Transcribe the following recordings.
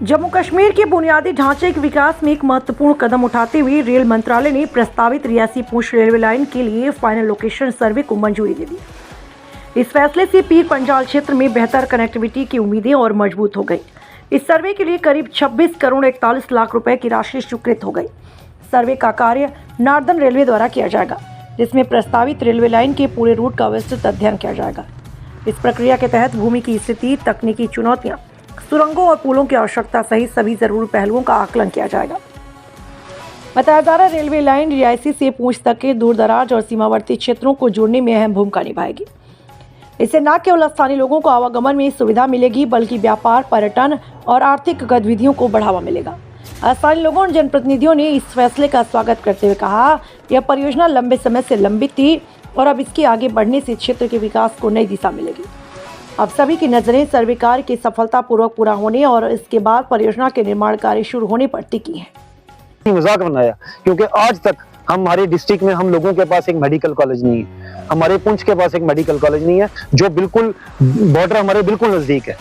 जम्मू कश्मीर के बुनियादी ढांचे के विकास में एक महत्वपूर्ण कदम उठाते हुए रेल मंत्रालय ने प्रस्तावित रियासी पुंछ रेलवे लाइन के लिए फाइनल लोकेशन सर्वे को मंजूरी दे दी। इस फैसले से पीर पंजाल क्षेत्र में बेहतर कनेक्टिविटी की उम्मीदें और मजबूत हो गई। इस सर्वे के लिए करीब 26 करोड़ 41 लाख रुपए की राशि स्वीकृत हो गई। सर्वे का कार्य नॉर्दर्न रेलवे द्वारा किया जाएगा, जिसमें प्रस्तावित रेलवे लाइन के पूरे रूट का विस्तृत अध्ययन किया जाएगा। इस प्रक्रिया के तहत भूमि की स्थिति, तकनीकी चुनौतियां, सुरंगों और पुलों की आवश्यकता सहित सभी जरूरी पहलुओं का आकलन किया जाएगा। बताया जा रहा है, रेलवे लाइन रियासी से पुंछ तक के दूरदराज और सीमावर्ती क्षेत्रों को जोड़ने में अहम भूमिका निभाएगी। इससे न केवल स्थानीय लोगों को आवागमन में सुविधा मिलेगी, बल्कि व्यापार, पर्यटन और आर्थिक गतिविधियों को बढ़ावा मिलेगा। स्थानीय लोगों और जनप्रतिनिधियों ने इस फैसले का स्वागत करते हुए कहा, यह परियोजना लंबे समय से लंबित थी और अब इसके आगे बढ़ने से क्षेत्र के विकास को नई दिशा मिलेगी। अब सभी की नजरें सर्वे कार्य के सफलतापूर्वक पूरा होने और इसके बाद परियोजना के निर्माण कार्य शुरू होने पर टिकी है। मजाक बनाया, क्योंकि आज तक हमारे डिस्ट्रिक्ट में हम लोगों के पास एक मेडिकल कॉलेज नहीं है, हमारे पुंछ के पास एक मेडिकल कॉलेज नहीं है, जो बिल्कुल बॉर्डर हमारे बिल्कुल नजदीक है।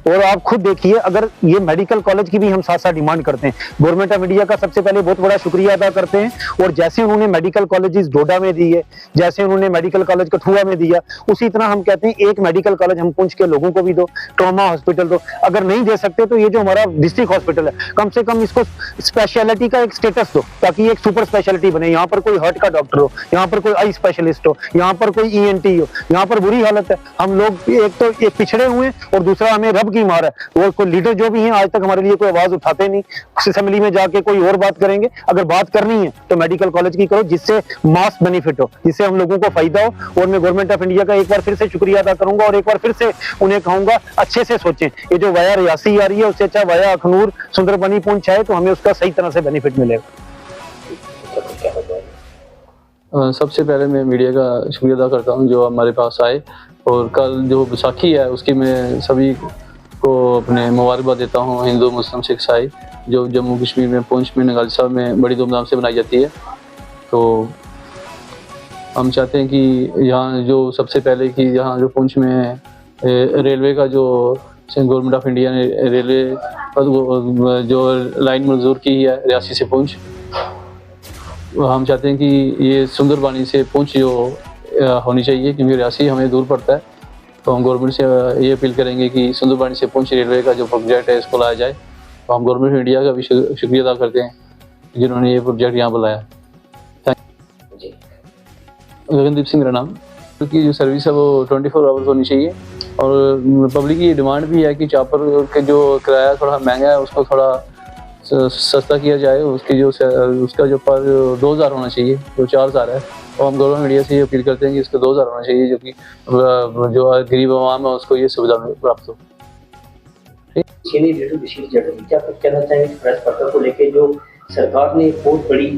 और आप खुद देखिए, अगर ये मेडिकल कॉलेज की भी हम साथ साथ डिमांड करते हैं, गवर्नमेंट ऑफ इंडिया का सबसे पहले बहुत बड़ा शुक्रिया अदा करते हैं। और जैसे उन्होंने मेडिकल कॉलेजेस डोडा में दिए, जैसे उन्होंने मेडिकल कॉलेज कठुआ में दिया, उसी तरह हम कहते हैं एक मेडिकल कॉलेज हम पुंछ के लोगों को भी दो, ट्रॉमा हॉस्पिटल दो। अगर नहीं दे सकते तो ये जो हमारा डिस्ट्रिक्ट हॉस्पिटल है, कम से कम इसको स्पेशलिटी का एक स्टेटस दो, ताकि एक सुपर स्पेशलिटी बने। यहाँ पर कोई हार्ट का डॉक्टर हो, यहाँ पर कोई आई स्पेशलिस्ट हो, यहाँ पर कोई ENT हो। यहाँ पर बुरी हालत है, हम लोग एक तो एक पिछड़े हुए और दूसरा हमें रब की मार है। वो कोई लीडर जो भी हैं आज तक हमारे लिए कोई आवाज उठाते नहीं। असेंबली में जाके कोई और बात करेंगे, अगर बात करनी है तो मेडिकल कॉलेज की करो, जिससे मास बेनिफिट हो, जिससे हम लोगों को फायदा हो। और मैं गवर्नमेंट ऑफ इंडिया का एक बार फिर से शुक्रिया अदा करूंगा और एक बार फिर से उन्हें कहूंगा, अच्छे से सोचें। ये जो वाया रियासी आ रही है, उससे अच्छा वाया अखनूर सुंदरबनी पुंछ है, तो हमें उसका सही तरह से बेनिफिट मिलेगा। सबसे पहले मैं मीडिया का शुक्रिया अदा करता हूं जो हमारे पास आए, और कल जो बैसाखी है उसकी मैं सभी को अपने मुबारकबाद देता हूं, हिंदू, मुस्लिम, सिख, ईसाई, जो जम्मू कश्मीर में पुंछ में नगाली साहब में बड़ी धूमधाम से मनाई जाती है। तो हम चाहते हैं कि यहाँ जो सबसे पहले कि यहाँ जो पुंछ में रेलवे का जो गवर्नमेंट ऑफ इंडिया ने रेलवे जो लाइन मंजूर की है रियासी से पुंछ, हम चाहते हैं कि ये सुंदरबानी से पुंछ जो होनी चाहिए, क्योंकि रियासी हमें दूर पड़ता है। तो हम गवर्नमेंट से ये अपील करेंगे कि सुंदरबानी से पुंछ रेलवे का जो प्रोजेक्ट है इसको लाया जाए। तो हम गवर्नमेंट ऑफ इंडिया का भी शुक्रिया अदा करते हैं जिन्होंने ये प्रोजेक्ट यहाँ बुलाया। Thank you. गगनदीप सिंह मेरा नाम। क्योंकि जो सर्विस है वो 24 आवर्स होनी चाहिए, और पब्लिक की डिमांड भी है कि चापर के जो किराया थोड़ा महंगा है उसको थोड़ा सस्ता किया जाए। उसका जो पर 2000 होना चाहिए, जो 4000 है। तो हम गवर्नमेंट मीडिया से ये अपील करते हैं कि इसका 2000 होना चाहिए, जो कि जो गरीब आवाम है उसको ये सुविधा प्राप्त हो। क्या कुछ कहना चाहेंगे प्रेस पत्र को लेके, जो सरकार ने बहुत बड़ी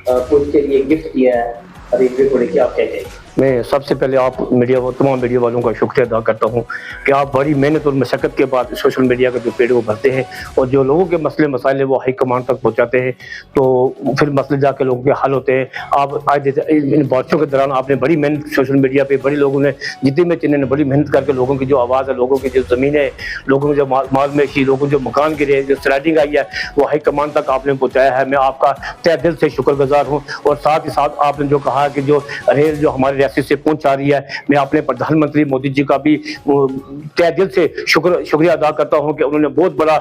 पुंछ के लिए गिफ्ट दिया है रेलवे को लेके, आप क्या कहेंगे? मैं सबसे पहले आप मीडिया तमाम मीडिया वालों का शुक्रिया अदा करता हूं कि आप बड़ी मेहनत और मशक्क़त के बाद सोशल मीडिया का जो पेड़ वो भरते हैं और जो लोगों के मसले मसाइल वो हाई कमांड तक पहुंचाते हैं, तो फिर मसले जाके लोगों के हल होते हैं। आप आज इन बातों के दौरान आपने बड़ी मेहनत सोशल मीडिया पे, बड़ी लोगों ने जितने में चिन्ह ने बड़ी मेहनत करके लोगों की जो आवाज़ है, लोगों की जो ज़मीनें है, लोगों की जो माल मेशी, लोगों जो मकान गिरे, जो स्लाइडिंग आई है, वो हाई कमांड तक आपने पहुँचाया है। मैं आपका तहे दिल से शुक्रगुजार हूँ। और साथ ही साथ आपने जो कहा कि जो रेल जो हमारे रियासी से पुंछ आ रही है, मैं अपने प्रधानमंत्री मोदी जी का भी तहे दिल से शुक्रिया अदा करता हूं कि उन्होंने बहुत बड़ा,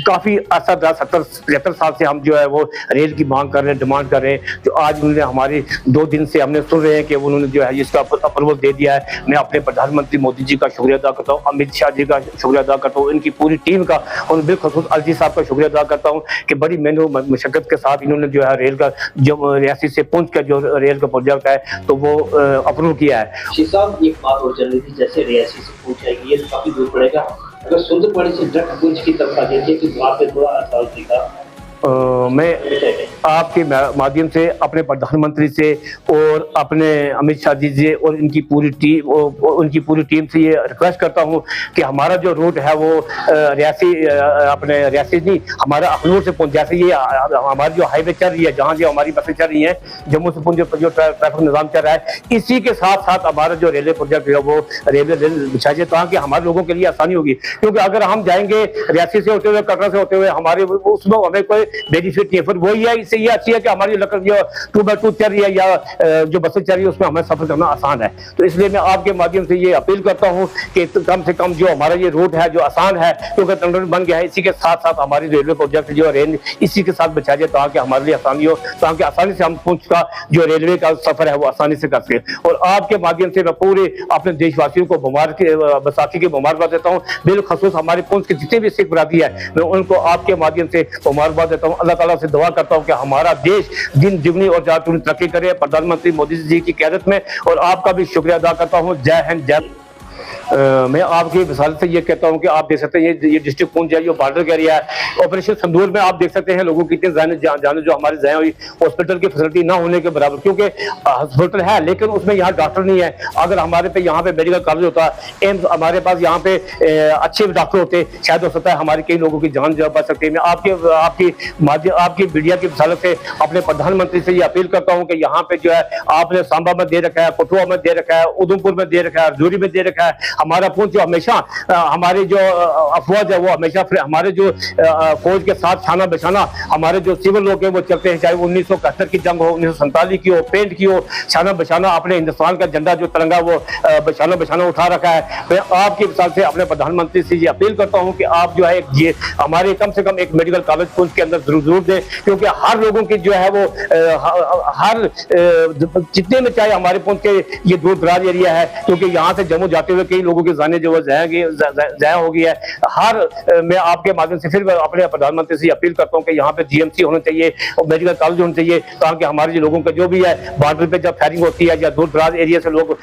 काफी अर्सा 70-75 साल से हम जो है वो रेल की मांग कर रहे हैं, डिमांड कर रहे हैं, जो आज उन्होंने हमारी 2 दिन से हमने सुन रहे हैं कि उन्होंने जो है इसका अप्रूवल दे दिया है। मैं अपने प्रधानमंत्री मोदी जी का शुक्रिया अदा करता हूँ, अमित शाह जी का शुक्रिया अदा करता हूँ, इनकी पूरी टीम का, और बिलखुसूस अलजी साहब का शुक्रिया अदा करता हूँ कि बड़ी मेहनत मशक्कत के साथ इन्होंने जो है रेल का, जो रियासी से पुंछ का जो रेल का प्रोजेक्ट है तो वो अप्रूव किया है। साहब एक बात और चल रही थी, जैसे रियासी से पुंछ आएगी, ये काफी दूर पड़ेगा, अगर सुंदरबनी से डायरेक्ट पुंछ की तरफ आ जाती है तो वहाँ पे थोड़ा आसान दिखा, मैं आपके माध्यम से अपने प्रधानमंत्री से और अपने अमित शाह जी से और उनकी पूरी टीम से ये रिक्वेस्ट करता हूँ कि हमारा जो रूट है वो रियासी नहीं, हमारा अखनूर से पुंछ, जैसे ये हमारी जो हाईवे चल रही है, जहाँ जो हमारी बसें चल रही हैं, जम्मू से पुंछ जो ट्रैफिक निज़ाम चल रहा है, इसी के साथ साथ हमारा जो रेलवे प्रोजेक्ट है वो रेलवे बिछा जाए ताकि हमारे लोगों के लिए आसानी होगी। क्योंकि अगर हम जाएंगे रियासी से होते हुए, कटरा से होते हुए, हमारे उसमें हमें कोई बेनिफिट नहीं है। फिर वही है, इससे ये अच्छी है कि हमारी जो 2x2 चल रही है या जो बसें चल रही है उसमें हमें सफर करना आसान है। तो इसलिए मैं आपके माध्यम से ये अपील करता हूँ कि कम से कम जो हमारा ये रूट है जो आसान है, क्योंकि टनल बन गया है, इसी के साथ साथ हमारी रेलवे प्रोजेक्ट जो रेंज इसी के साथ बचा जाए ताकि हमारे लिए आसानी हो, ताकि आसानी से हम पुंछ का जो रेलवे का सफर है वो आसानी से कर सके। और आपके माध्यम से मैं पूरे अपने देशवासियों को बैसाखी की मुबारकबाद देता हूँ। बिलखसूस हमारे पुंछ के जितने भी सिख बरादरी है, मैं उनको आपके माध्यम से मुबारकबाद देता हूँ। अल्लाह ताला से दुआ करता हूँ कि हमारा देश दिन दुगनी और ज्यादा तरक्की करे प्रधानमंत्री मोदी जी की क़यादत में। और आपका भी शुक्रिया अदा करता हूँ। जय हिंद, जय। मैं आपकी मिसाल से ये कहता हूँ कि आप देख सकते हैं ये डिस्ट्रिक्ट पुंछ है, ये बॉर्डर का एरिया है। ऑपरेशन संदूर में आप देख सकते हैं लोगों की कितनी जाने जो हमारी जाए हुई, हॉस्पिटल की फैसिलिटी ना होने के बराबर, क्योंकि हॉस्पिटल है लेकिन उसमें यहाँ डॉक्टर नहीं है। अगर हमारे पे यहाँ पे मेडिकल कॉलेज होता, एम्स हमारे पास यहाँ पे अच्छे डॉक्टर होते, शायद हो सकता है हमारे कई लोगों की जान बच सकती है। मैं आपकी मीडिया की मिसाल से अपने प्रधानमंत्री से ये अपील करता हूँ कि यहाँ पे जो है आपने सांबा में दे रखा है, कठुआ में दे रखा है, उधमपुर में दे रखा है, रजौरी में दे रखा है। हमारा पुंछ जो हमेशा हमारी जो अफवाज है वो हमेशा हमारे जो फौज के साथ छाना बिछाना हमारे जो सिविल लोग हैं वो चलते हैं, चाहे 1971 की जंग हो, 1947 की हो, पेंट की हो, छाना बिछाना अपने हिंदुस्तान का झंडा जो तिरंगा वो छाना बिछाना उठा रखा है। मैं आपकी मिसाल से अपने प्रधानमंत्री से ये अपील करता हूँ कि आप जो है ये हमारे कम से कम एक मेडिकल कॉलेज पुंछ के अंदर जरूर दें, क्योंकि हर लोगों की जो है वो हर जितने में चाहे हमारे पुंछ के ये दूर दराज एरिया है, क्योंकि यहाँ से जम्मू जाते हुए कई लोगों की जाने जो ज़ाया हो गई है। मैं आपके माध्यम से फिर अपने प्रधानमंत्री से अपील करता हूँ कि यहाँ पे जीएमसी होना चाहिए और मेडिकल कॉलेज होना चाहिए, ताकि हमारे जो लोगों का जो भी है बॉर्डर पे जब फायरिंग होती है या दूर दराज एरिया से लोग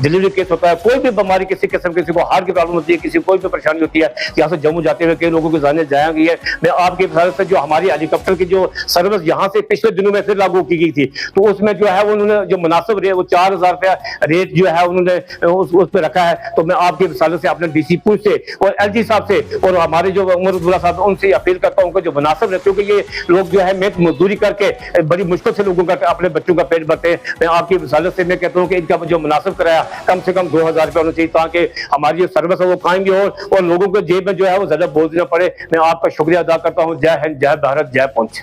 डिलीवरी केस होता है, कोई भी बीमारी किसी किस्म, किसी को हार्ट की प्रॉब्लम होती है, किसी को कोई भी परेशानी होती है, यहाँ से जम्मू जाते हुए कई लोगों की जाने ज़ाया गई है। मैं आपके हिसाब से जो हमारी हेलीकॉप्टर की जो सर्विस यहाँ से पिछले दिनों में फिर लागू की गई थी, तो उसमें जो है उन्होंने जो मुनासिब रेट वो 4000 रुपया रेट जो है उन्होंने उस पर रखा है। तो मैं आपके मिसालों से अपने डीसी पुंछ से और एलजी साहब से और हमारे जो उमर अब्दुल्ला साहब उनसे अपील करता हूँ कि जो मुनासिब है, क्योंकि ये लोग जो है मेहनत मजदूरी करके बड़ी मुश्किल से लोगों का अपने बच्चों का पेट भरते हैं। मैं आपकी मिसालों से मैं कहता हूँ कि इनका जो मुनासिब कराया कम से कम 2000 रुपया होना चाहिए, ताकि हमारी जो सर्विस है वो कायम और लोगों को जेब में जो है वो ज्यादा बोझ न पड़े। मैं आपका शुक्रिया अदा करता हूँ। जय हिंद, जय भारत, जय पुंछ।